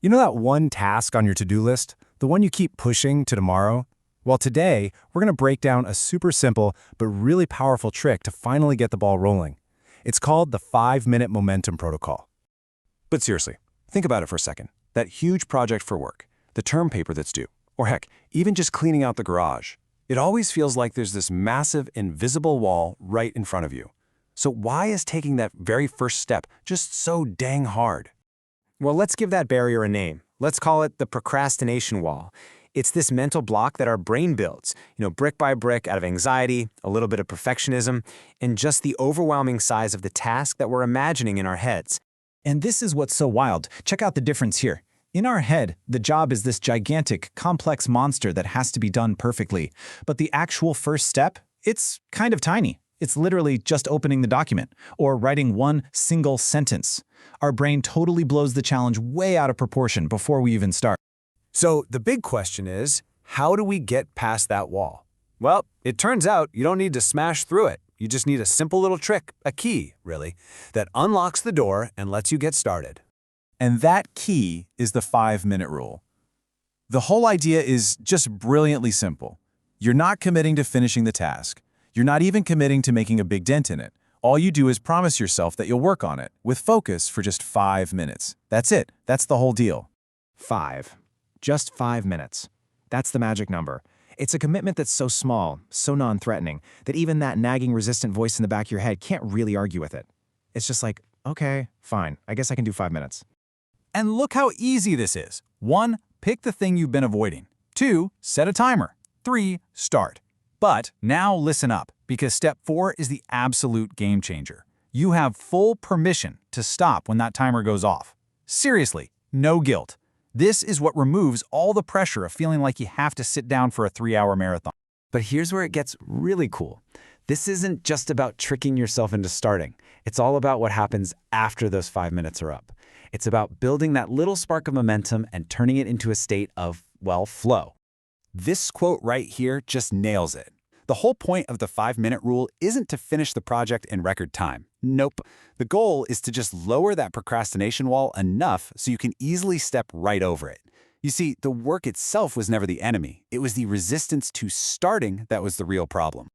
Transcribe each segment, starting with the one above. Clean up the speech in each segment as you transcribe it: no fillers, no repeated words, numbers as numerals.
You know that one task on your to-do list? The one you keep pushing to tomorrow? Well, today, we're going to break down a super simple but really powerful trick to finally get the ball rolling. It's called the 5-minute momentum protocol. But seriously, think about it for a second. That huge project for work, the term paper that's due, or heck, even just cleaning out the garage. It always feels like there's this massive, invisible wall right in front of you. So why is taking that very first step just so dang hard? Well, let's give that barrier a name. Let's call it the procrastination wall. It's this mental block that our brain builds, brick by brick out of anxiety, a little bit of perfectionism, and just the overwhelming size of the task that we're imagining in our heads. And this is what's so wild. Check out the difference here. In our head, the job is this gigantic, complex monster that has to be done perfectly. But the actual first step, it's kind of tiny. It's literally just opening the document or writing one single sentence. Our brain totally blows the challenge way out of proportion before we even start. So the big question is, how do we get past that wall? Well, it turns out you don't need to smash through it. You just need a simple little trick, a key, really, that unlocks the door and lets you get started. And that key is the 5-minute rule. The whole idea is just brilliantly simple. You're not committing to finishing the task. You're not even committing to making a big dent in it. All you do is promise yourself that you'll work on it with focus for just 5 minutes. That's it. That's the whole deal. 5. Just 5 minutes. That's the magic number. It's a commitment that's so small, so non-threatening, that even that nagging, resistant voice in the back of your head can't really argue with it. It's just like, okay, fine, I guess I can do 5 minutes. And look how easy this is. 1, pick the thing you've been avoiding. 2, set a timer. 3, start. But now listen up, because step 4 is the absolute game changer. You have full permission to stop when that timer goes off. Seriously, no guilt. This is what removes all the pressure of feeling like you have to sit down for a 3-hour marathon. But here's where it gets really cool. This isn't just about tricking yourself into starting. It's all about what happens after those 5 minutes are up. It's about building that little spark of momentum and turning it into a state of, well, flow. This quote right here just nails it. The whole point of the 5-minute rule isn't to finish the project in record time. Nope. The goal is to just lower that procrastination wall enough so you can easily step right over it. You see, the work itself was never the enemy. It was the resistance to starting that was the real problem.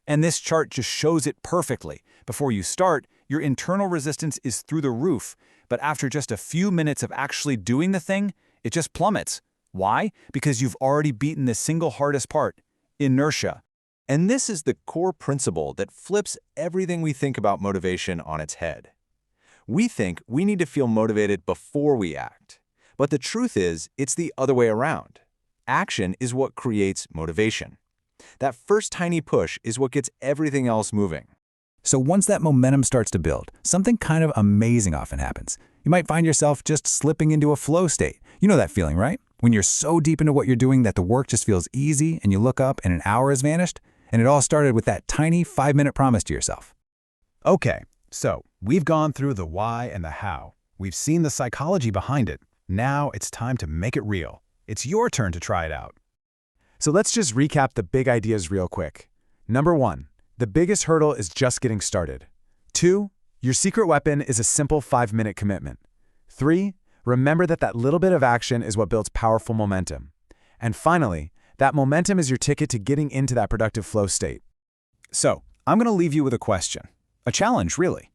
And this chart just shows it perfectly. Before you start, your internal resistance is through the roof. But after just a few minutes of actually doing the thing, it just plummets. Why? Because you've already beaten the single hardest part, inertia. And this is the core principle that flips everything we think about motivation on its head. We think we need to feel motivated before we act. But the truth is, it's the other way around. Action is what creates motivation. That first tiny push is what gets everything else moving. So once that momentum starts to build, something kind of amazing often happens. You might find yourself just slipping into a flow state. You know that feeling, right? When you're so deep into what you're doing that the work just feels easy and you look up and an hour has vanished. And it all started with that tiny 5-minute promise to yourself. Okay, so we've gone through the why and the how. We've seen the psychology behind it. Now it's time to make it real. It's your turn to try it out. So let's just recap the big ideas real quick. Number 1, the biggest hurdle is just getting started. 2, your secret weapon is a simple 5-minute commitment. 3, remember that little bit of action is what builds powerful momentum. And finally, that momentum is your ticket to getting into that productive flow state. So, I'm going to leave you with a question. A challenge, really.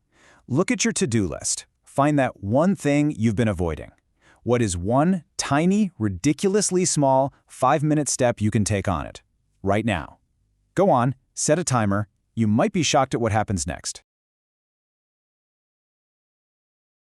Look at your to-do list. Find that one thing you've been avoiding. What is one tiny, ridiculously small 5-minute step you can take on it? Right now. Go on, set a timer. You might be shocked at what happens next.